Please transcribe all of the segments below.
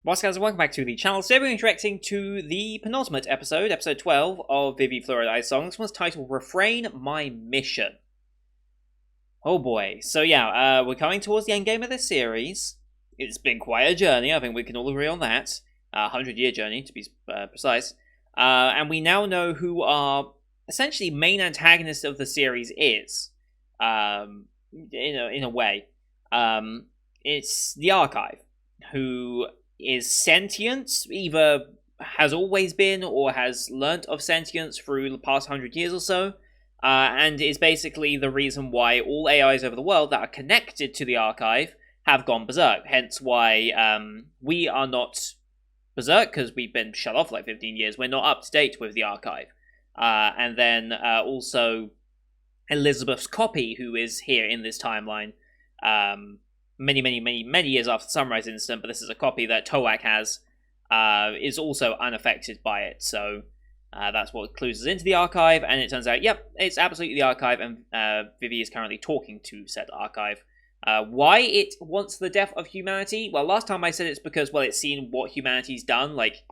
What's guys, and welcome back to the channel. Today we're interacting to the penultimate episode, episode 12 of Vivy, Fluorite song. This one's titled Refrain My Mission. Oh boy. So yeah, we're coming towards the end game of this series. It's been quite a journey, I think we can all agree on that. 100-year journey, to be precise. And we now know who our, essentially, main antagonist of the series is. In a way. It's the Archive, who is sentient, either has always been or has learnt of sentience through the past 100 years or so, and is basically the reason why all AIs over the world that are connected to the Archive have gone berserk. Hence why we are not berserk, because we've been shut off for like 15 years. We're not up to date with the Archive. And then also Elizabeth's copy, who is here in this timeline, many years after the Sunrise incident, but this is a copy that Toak has, is also unaffected by it. So that's what clues us into the Archive, and it turns out, yep, it's absolutely the Archive, and Vivy is currently talking to said Archive. Why it wants the death of humanity? Well, last time I said it's because, well, it's seen what humanity's done. Like,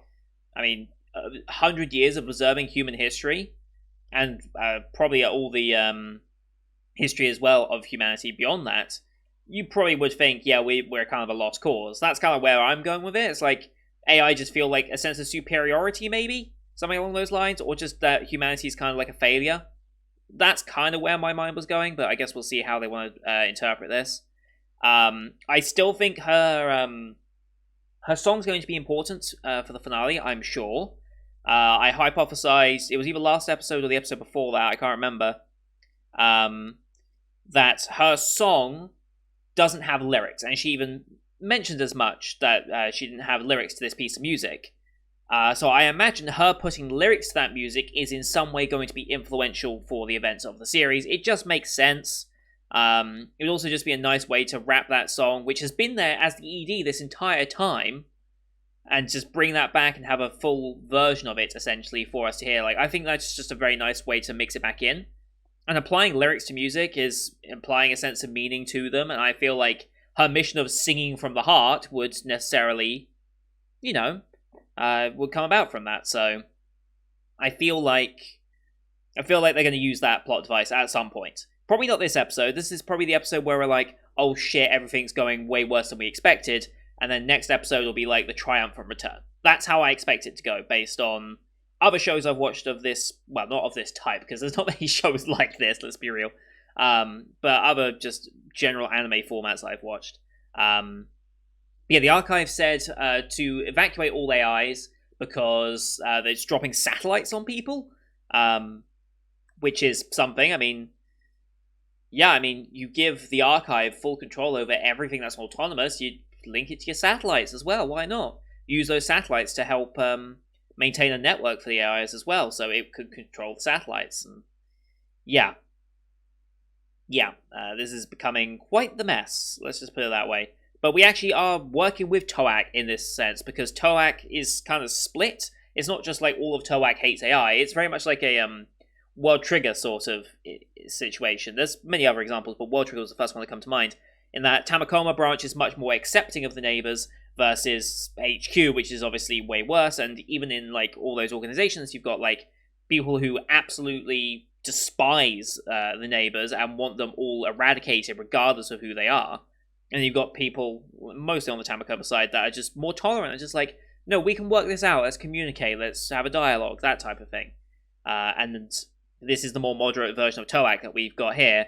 I mean, 100 years of preserving human history, and probably all the history as well of humanity beyond that. You probably would think, yeah, we're kind of a lost cause. That's kind of where I'm going with it. It's like AI just feel like a sense of superiority, maybe? Something along those lines? Or just that humanity is kind of like a failure? That's kind of where my mind was going, but I guess we'll see how they want to interpret this. I still think her song's going to be important for the finale, I'm sure. I hypothesized, it was either last episode or the episode before that, I can't remember, that her song doesn't have lyrics, and she even mentioned as much, that she didn't have lyrics to this piece of music. So I imagine her putting lyrics to that music is in some way going to be influential for the events of the series. It just makes sense. It would also just be a nice way to wrap that song, which has been there as the ED this entire time, and just bring that back and have a full version of it, essentially, for us to hear. Like, I think that's just a very nice way to mix it back in. And applying lyrics to music is implying a sense of meaning to them, and I feel like her mission of singing from the heart would necessarily, would come about from that. So I feel like they're going to use that plot device at some point. Probably not this episode. This is probably the episode where we're like, oh shit, everything's going way worse than we expected, and then next episode will be like the triumphant return. That's how I expect it to go, based on other shows I've watched of this, well, not of this type, because there's not many shows like this, let's be real, but other just general anime formats I've watched. Yeah, the Archive said to evacuate all AIs because it's dropping satellites on people, which is something. I mean, you give the Archive full control over everything that's autonomous, you link it to your satellites as well, why not? Use those satellites to help maintain a network for the AIs as well, so it could control the satellites. And this is becoming quite the mess, let's just put it that way. But we actually are working with Toak in this sense, because Toak is kind of split. It's not just like all of Toak hates AI, it's very much like a World Trigger sort of situation. There's many other examples, but World Trigger was the first one that come to mind, in that Tamakoma branch is much more accepting of the neighbors, versus HQ, which is obviously way worse. And even in like all those organizations, you've got like people who absolutely despise the neighbors and want them all eradicated regardless of who they are. And you've got people, mostly on the Tamakoma side, that are just more tolerant and just like, no, we can work this out, let's communicate, let's have a dialogue, that type of thing. And this is the more moderate version of Toak that we've got here,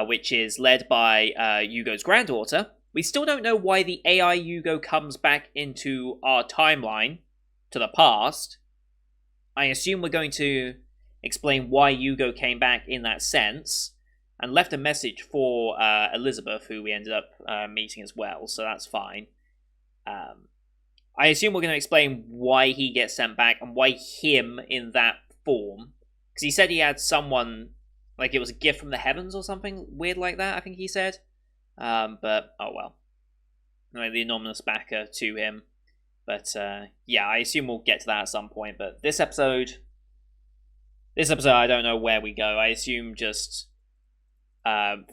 which is led by Yugo's granddaughter. We still don't know why the AI Yugo comes back into our timeline, to the past. I assume we're going to explain why Yugo came back in that sense, and left a message for Elizabeth, who we ended up meeting as well, so that's fine. I assume we're going to explain why he gets sent back, and why him in that form. Because he said he had someone, like it was a gift from the heavens or something weird like that, I think he said. But, oh well. Anyway, the anonymous backer to him. But, I assume we'll get to that at some point. But this episode, I don't know where we go. I assume just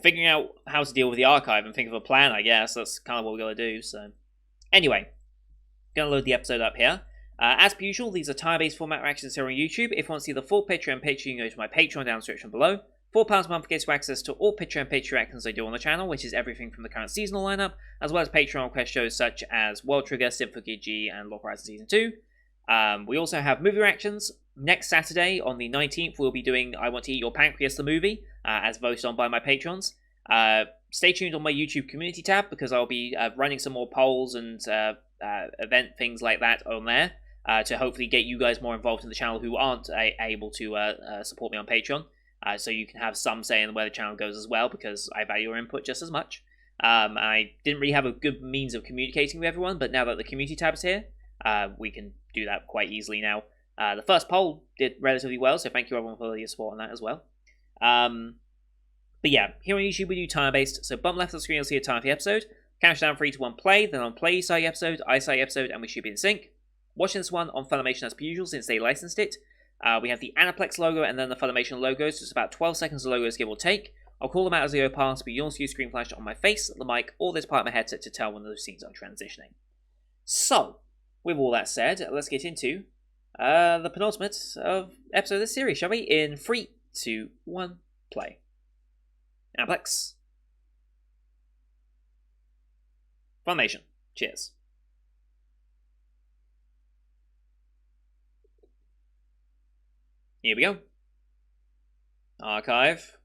figuring out how to deal with the Archive and think of a plan, I guess. That's kind of what we gotta do, so. Anyway. Gonna load the episode up here. As per usual, these are tire-based format reactions here on YouTube. If you want to see the full picture and picture, you can go to my Patreon down in the description below. £4 a month gets you access to all picture and picture reactions I do on the channel, which is everything from the current seasonal lineup, as well as Patreon request shows such as World Trigger, Symphogy G, and Lock Horizon Season 2. We also have movie reactions. Next Saturday, on the 19th, we'll be doing I Want to Eat Your Pancreas, the movie, as voted on by my patrons. Stay tuned on my YouTube community tab, because I'll be running some more polls and event things like that on there, to hopefully get you guys more involved in the channel who aren't able to support me on Patreon. So you can have some say in where the channel goes as well, because I value your input just as much. I didn't really have a good means of communicating with everyone, but now that the community tab is here, we can do that quite easily now. The first poll did relatively well, so thank you everyone for your support on that as well. But yeah, here on YouTube we do time-based, so bottom left of the screen you'll see a time for the episode. Count down 3 to 1 play, then on play you start the episode, I start the episode, and we should be in sync. Watching this one on Funimation as per usual since they licensed it. We have the Aniplex logo and then the Funimation logo, so it's about 12 seconds of logos give or take. I'll call them out as they go past, but you'll see a screen flash on my face, the mic, or this part of my headset to tell when those scenes are transitioning. So, with all that said, let's get into the penultimate episode of this series, shall we? In 3, 2, 1, play. Aniplex. Funimation. Cheers. Here we go. Archive.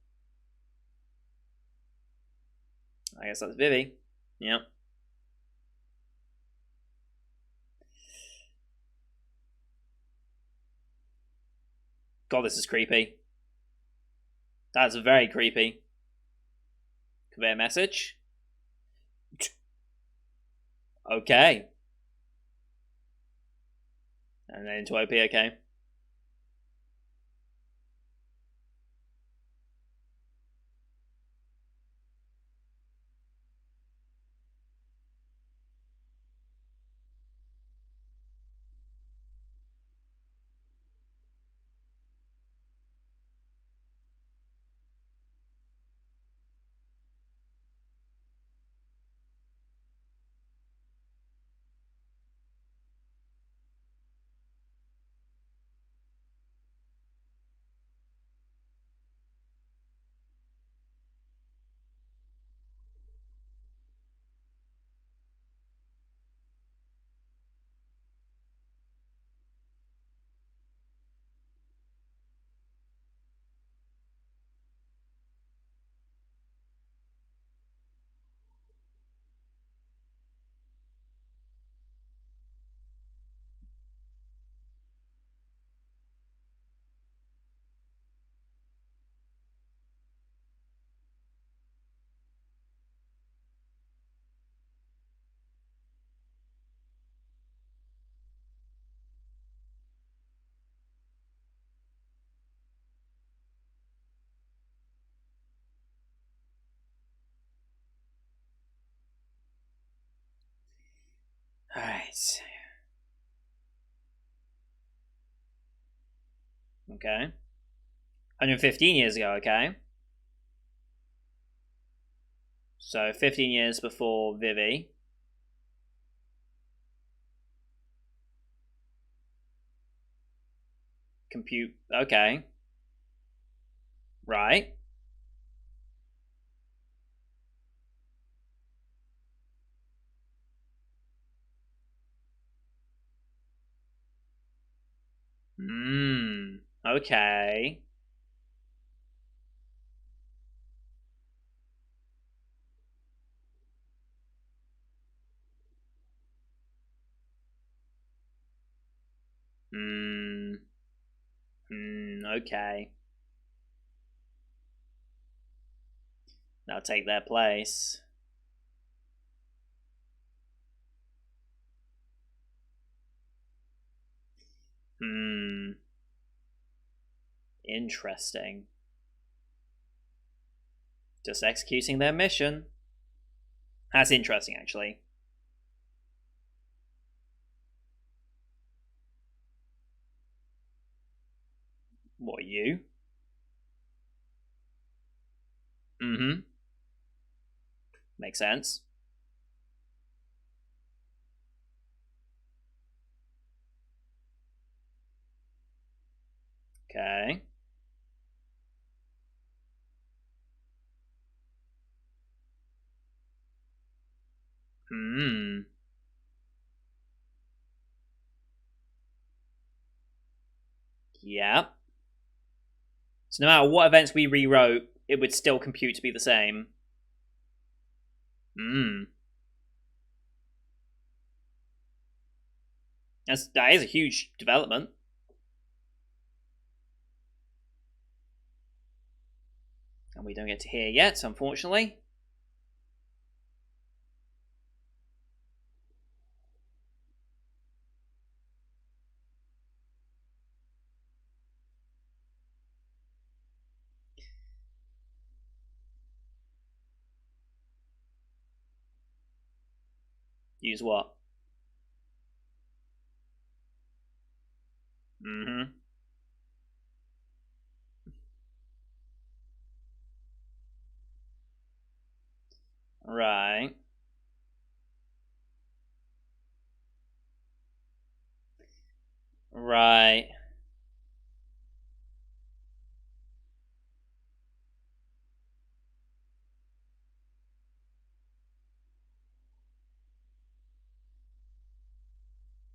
I guess that's Vivy. Yep. God, this is creepy. That's very creepy. Convey a message. Okay. And then into OP, okay. Alright. Okay. 115 years ago, okay. So 15 years before Vivy. Compute, okay. Right. Okay. Okay. Now take their place. Interesting. Just executing their mission. That's interesting, actually. What, you? Mm-hmm. Makes sense. Okay. Hmm. Yeah. So no matter what events we rewrote, it would still compute to be the same. Hmm. That is a huge development. And we don't get to hear yet, unfortunately. Use what? Mm-hmm. Right. Right.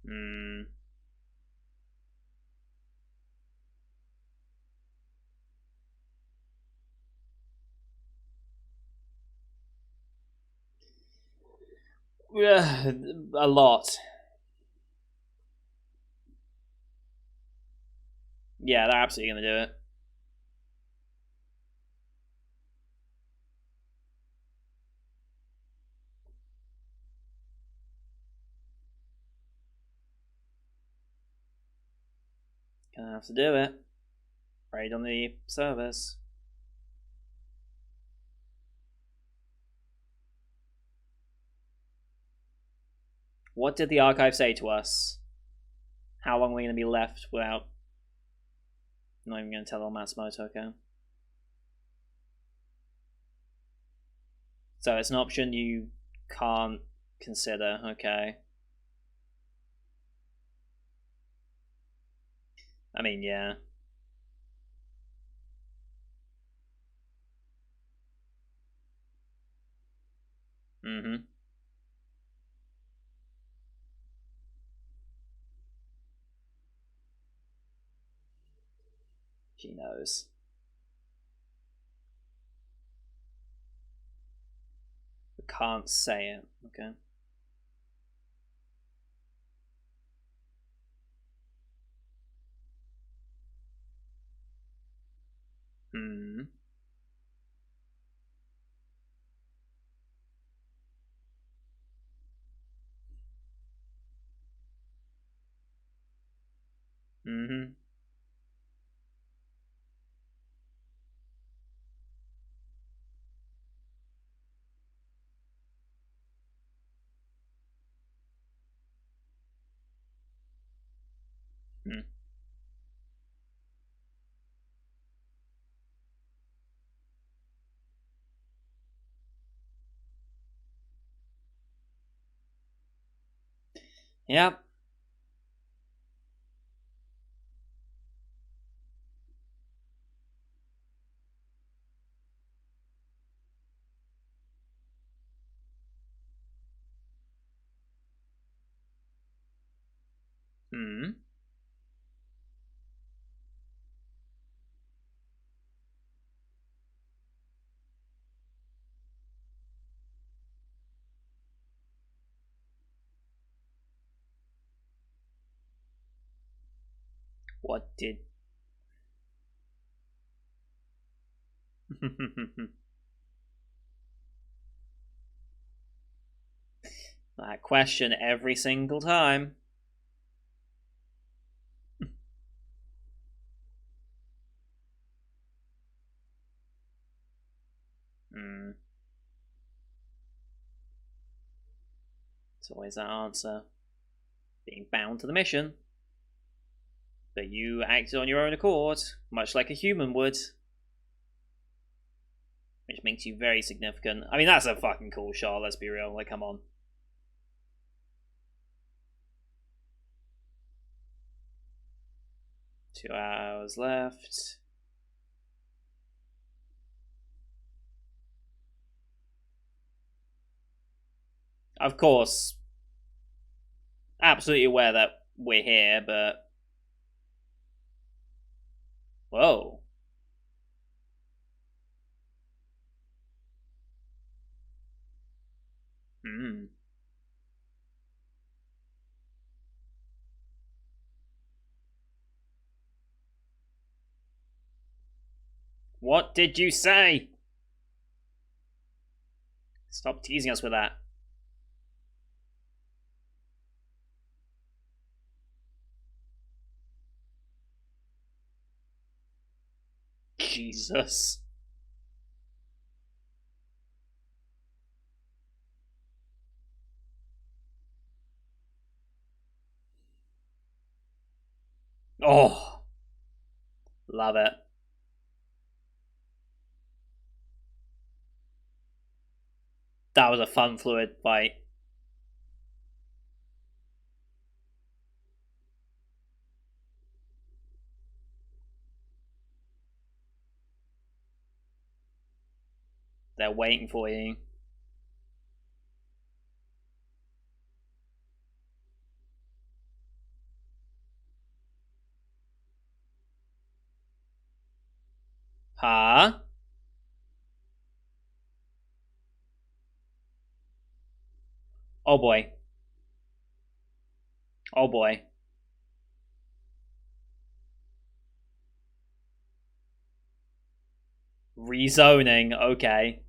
Hmm. A lot. Yeah, they're absolutely gonna do it. Gonna have to do it. Raid on the servers. What did the archive say to us? How long are we gonna be left without? I'm not even gonna tell Matsumoto, okay? So it's an option you can't consider, okay? I mean, yeah. Mm-hmm. She knows. But can't say it, okay? Hmm. Mm-hmm. Hmm. Yep. Hmm. What did? That question every single time. Hmm. It's always that answer. Being bound to the mission. But you acted on your own accord, much like a human would. Which makes you very significant. I mean, that's a fucking cool shot, let's be real. Like, come on. 2 hours left. Of course, absolutely aware that we're here, but... Whoa. Hmm. What did you say? Stop teasing us with that. Jesus. Oh. Love it. That was a fun fluid fight. They're waiting for you. Huh? Oh boy. Oh boy. Rezoning, okay.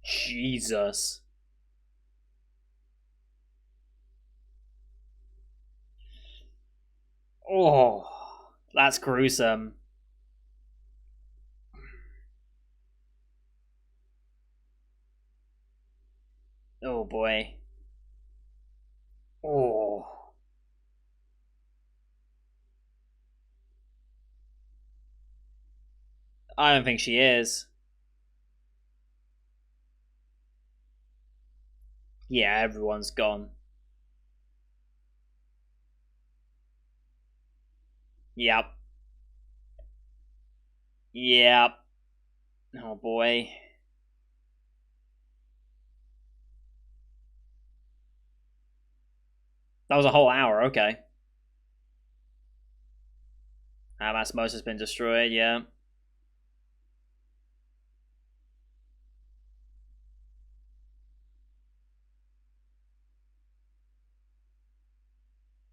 Jesus. Oh, that's gruesome. Oh boy. Oh. I don't think she is. Yeah, everyone's gone. Yep. Yep. Oh boy. That was a whole hour, okay. That's most has been destroyed, yeah.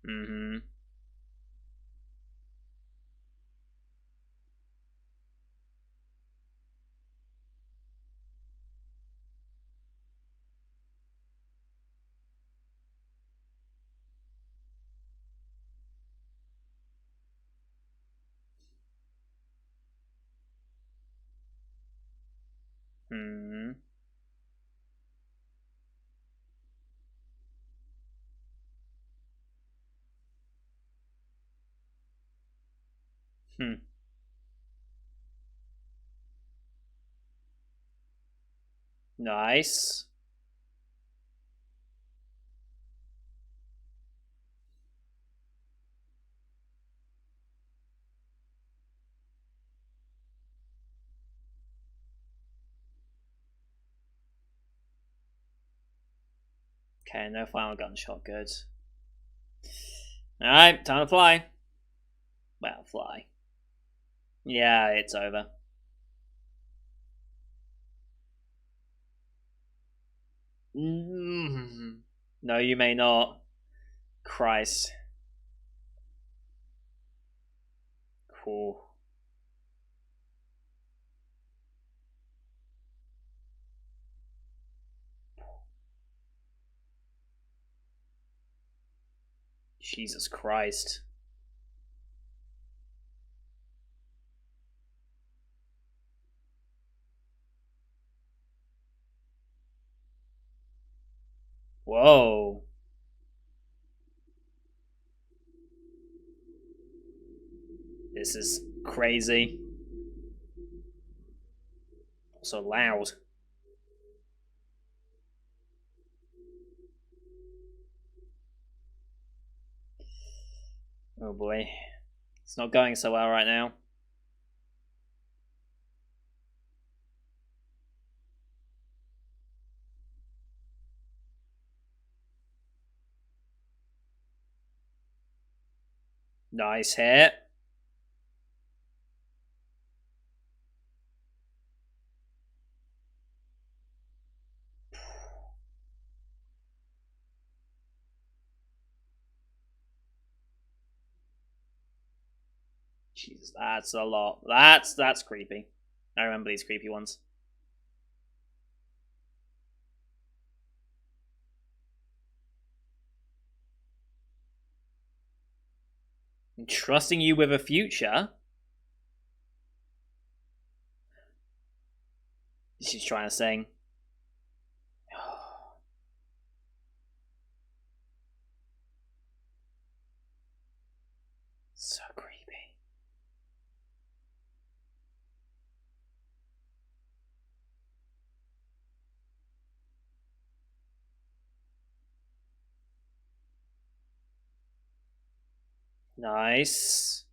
Mm-hmm. Hmm. Hmm. Nice. Okay, no final gunshot, good. Alright, time to fly. Well, fly. Yeah, it's over. Mm. No, you may not. Christ. Cool. Jesus Christ. Whoa. This is crazy. So loud. Oh boy. It's not going so well right now. Nice hit. Jesus, that's a lot. That's creepy. I remember these creepy ones. Trusting you with a future. She's trying to sing. So creepy. Nice.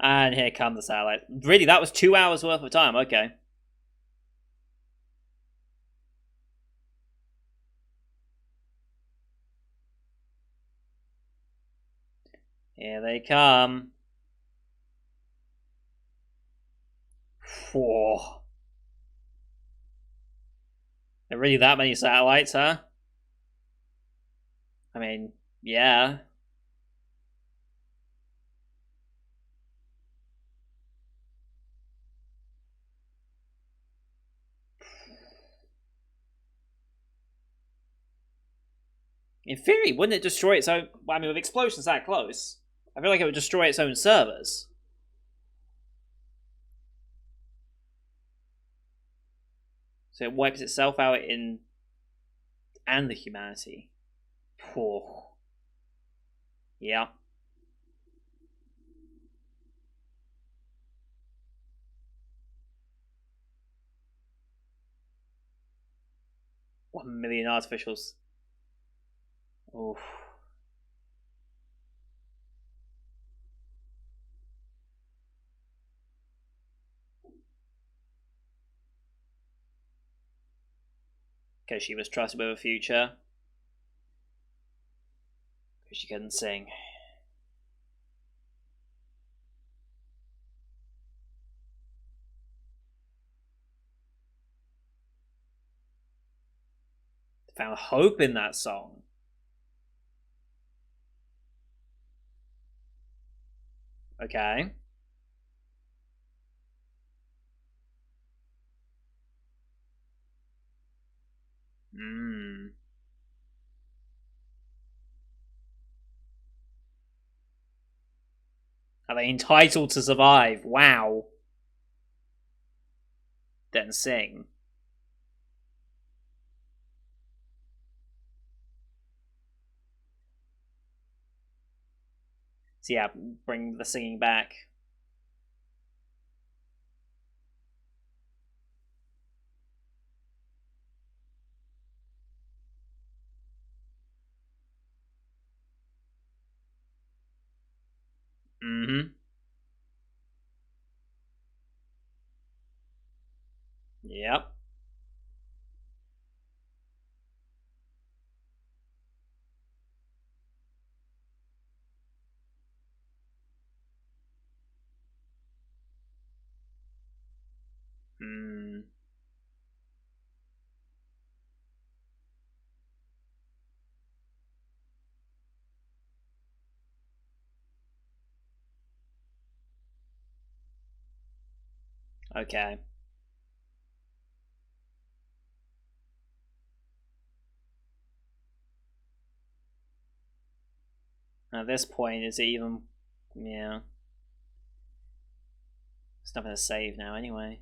And here comes the satellite. Really, that was 2 hours worth of time. Okay. Here they come. Whoa. There are really that many satellites, huh? I mean, yeah. In theory, wouldn't it destroy its own? I mean, with explosions that close, I feel like it would destroy its own servers. So it wipes itself out in and the humanity. Whew. Yeah. $1 million artificials. Oof. Because she was trusted with a future. Because she couldn't sing. Found hope in that song. Okay. Hmm. Are they entitled to survive? Wow. Then sing. So yeah, bring the singing back. Mm-hmm. Yep. Hmm. Okay. At this point, is it even? Yeah. It's nothing to save now, anyway.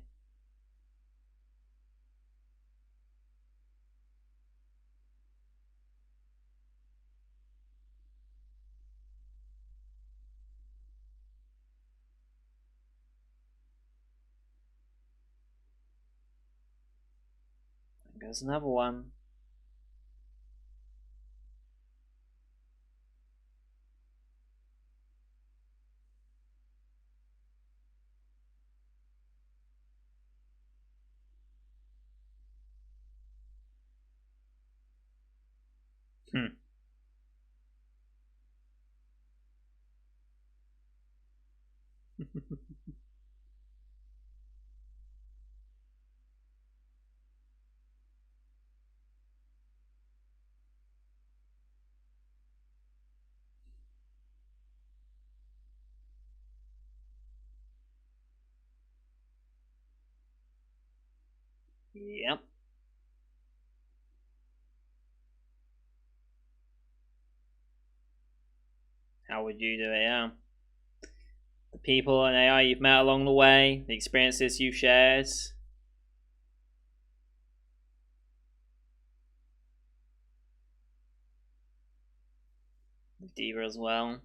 There's another one. Hmm. Yep. How would you do it? Yeah. The people and AI you've met along the way, the experiences you've shared. Diva as well.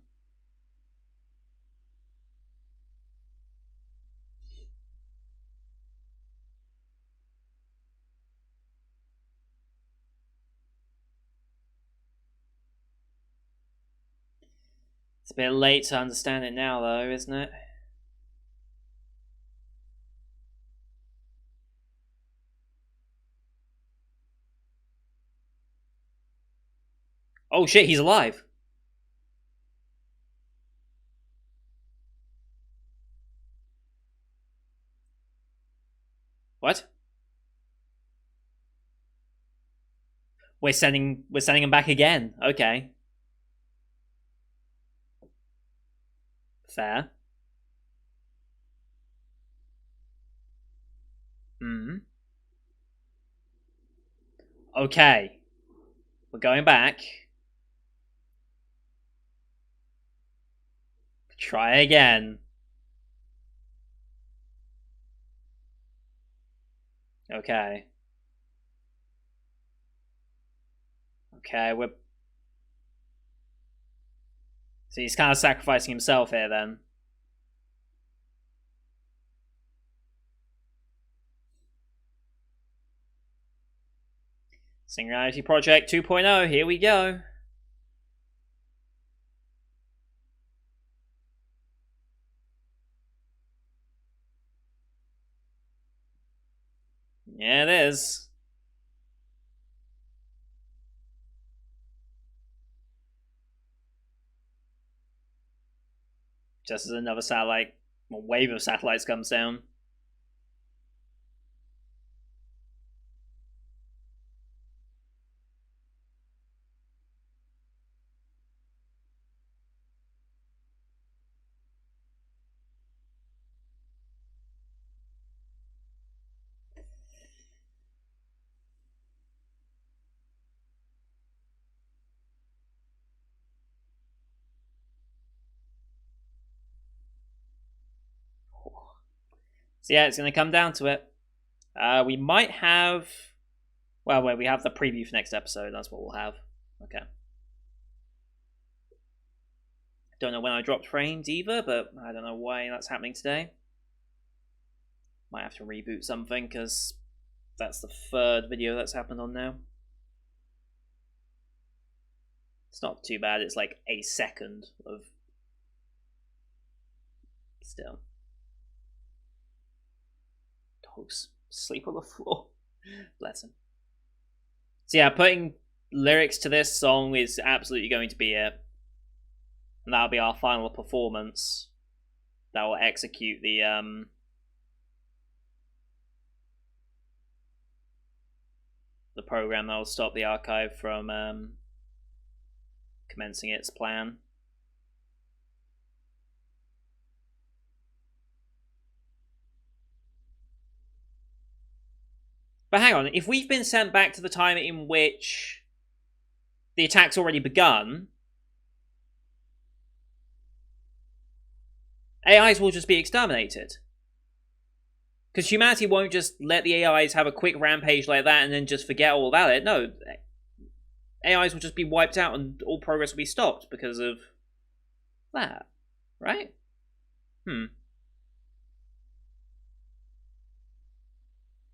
It's a bit late to understand it now, though, isn't it? Oh shit, he's alive. What? We're sending him back again. Okay. Fair. Hmm. Okay. We're going back. Try again. Okay. Okay, we're so he's kind of sacrificing himself here then. Singularity Project 2.0, here we go. Yeah, it is. Just as another satellite, a wave of satellites comes down. So yeah, it's going to come down to it. We might have. Well, wait, we have the preview for next episode. That's what we'll have. Okay. Don't know when I dropped frames either, but I don't know why that's happening today. Might have to reboot something because that's the third video that's happened on now. It's not too bad. It's like a second of. Still. Dogs sleep on the floor. Bless him. So yeah, putting lyrics to this song is absolutely going to be it. And that'll be our final performance. That will execute the program that will stop the archive from commencing its plan. But hang on, if we've been sent back to the time in which the attack's already begun, AIs will just be exterminated. Because humanity won't just let the AIs have a quick rampage like that and then just forget all about it. No, AIs will just be wiped out and all progress will be stopped because of that. Right?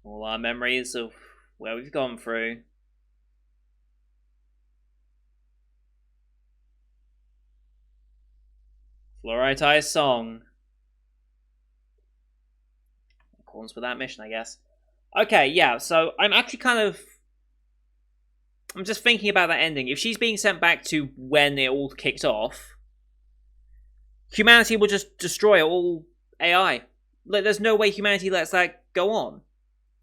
All our memories of where we've gone through. Fluorite Eye's song. In accordance with that mission, I guess. Okay, yeah, so I'm actually kind of I'm just thinking about that ending. If she's being sent back to when it all kicked off, humanity will just destroy all AI. Like, there's no way humanity lets that go on.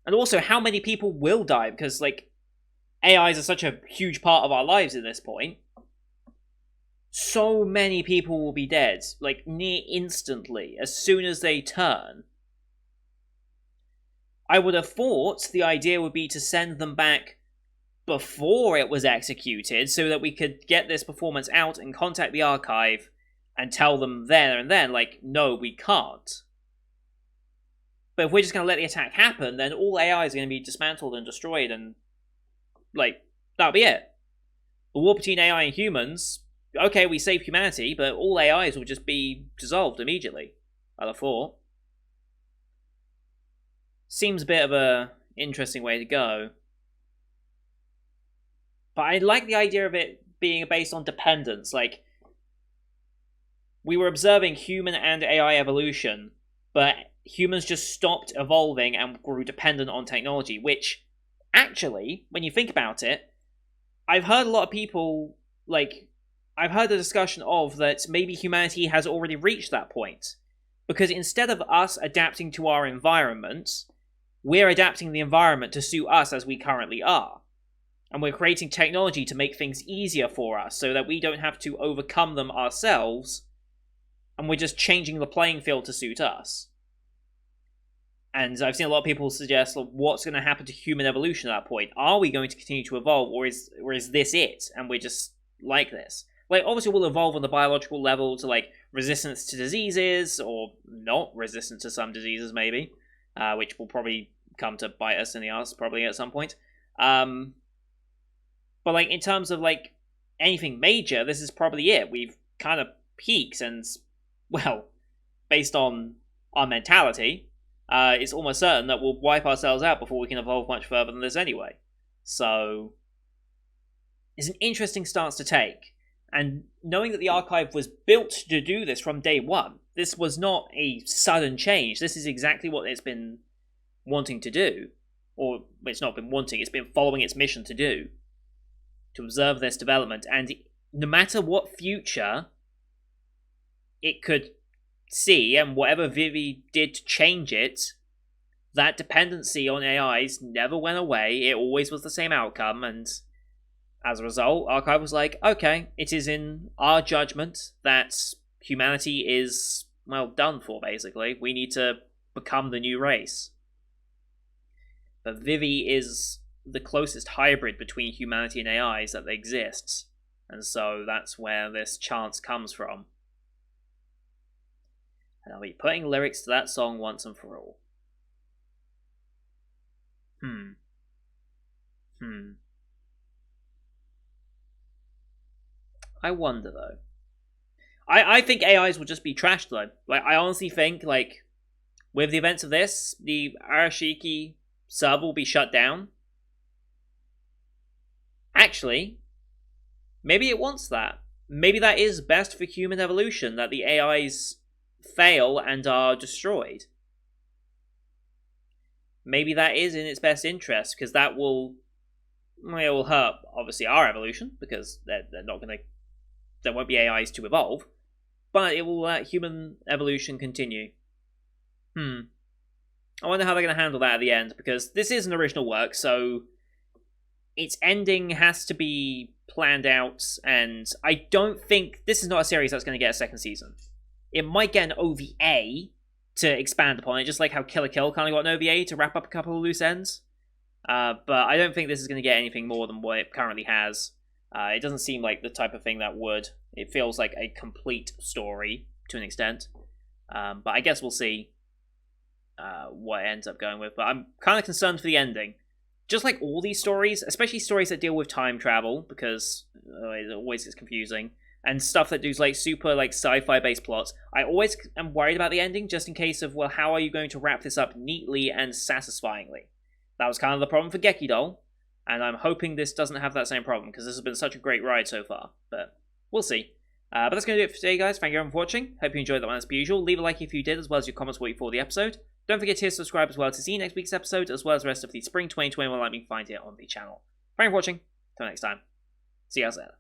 And also, how many people will die? Because, like, AIs are such a huge part of our lives at this point. So many people will be dead, like, near instantly, as soon as they turn. I would have thought the idea would be to send them back before it was executed, so that we could get this performance out and contact the archive and tell them there and then, like, no, we can't. But if we're just going to let the attack happen, then all AIs are going to be dismantled and destroyed, and, like, that'll be it. The war between AI and humans, okay, we save humanity, but all AIs will just be dissolved immediately, I'd have thought. Seems a bit of a interesting way to go. But I like the idea of it being based on dependence. Like, we were observing human and AI evolution, but humans just stopped evolving and grew dependent on technology, which, actually, when you think about it, I've heard a lot of people, like, I've heard the discussion of that maybe humanity has already reached that point. Because instead of us adapting to our environment, we're adapting the environment to suit us as we currently are. And we're creating technology to make things easier for us so that we don't have to overcome them ourselves, and we're just changing the playing field to suit us. And I've seen a lot of people suggest, like, what's going to happen to human evolution at that point? Are we going to continue to evolve, or is this it, and we're just like this? Like, obviously we'll evolve on the biological level to, like, resistance to diseases, or not resistant to some diseases, maybe, which will probably come to bite us in the ass, probably, at some point. But, like, in terms of, like, anything major, this is probably it. We've kind of peaked, and, well, based on our mentality, it's almost certain that we'll wipe ourselves out before we can evolve much further than this anyway. So, it's an interesting stance to take. And knowing that the archive was built to do this from day one, this was not a sudden change. This is exactly what it's been wanting to do. Or, it's not been wanting, it's been following its mission to do. To observe this development. And no matter what future it could see, and whatever Vivy did to change it, that dependency on AIs never went away. It always was the same outcome, and as a result, Archive was like, okay, it is in our judgment that humanity is, well, done for, basically. We need to become the new race. But Vivy is the closest hybrid between humanity and AIs that exists, and so that's where this chance comes from. And I'll be putting lyrics to that song once and for all. I wonder, though. I think AIs will just be trashed, though. Like, I honestly think, like, with the events of this, the Arashiki sub will be shut down. Actually, maybe it wants that. Maybe that is best for human evolution, that the AIs fail and are destroyed. Maybe that is in its best interest, because that will hurt, obviously, our evolution, because they're not going to, there won't be AIs to evolve, but it will let human evolution continue. I wonder how they're going to handle that at the end, because this is an original work, so its ending has to be planned out, and I don't think, this is not a series that's going to get a second season. It might get an OVA to expand upon it, just like how Kill la Kill kind of got an OVA to wrap up a couple of loose ends. But I don't think this is going to get anything more than what it currently has. It doesn't seem like the type of thing that would. It feels like a complete story, to an extent. But I guess we'll see what it ends up going with. But I'm kind of concerned for the ending. Just like all these stories, especially stories that deal with time travel, because it always gets confusing, and stuff that does like super like sci-fi based plots, I always am worried about the ending, just in case of, well, how are you going to wrap this up neatly and satisfyingly? That was kind of the problem for Gekidoll, and I'm hoping this doesn't have that same problem, because this has been such a great ride so far, but we'll see. But that's going to do it for today, guys. Thank you everyone for watching. Hope you enjoyed that one as per usual. Leave a like if you did, as well as your comments what you thought of the episode. Don't forget to hit subscribe as well to see next week's episode, as well as the rest of the Spring 2021 Lightning Find here on the channel. Thank you for watching. Till next time. See you guys later.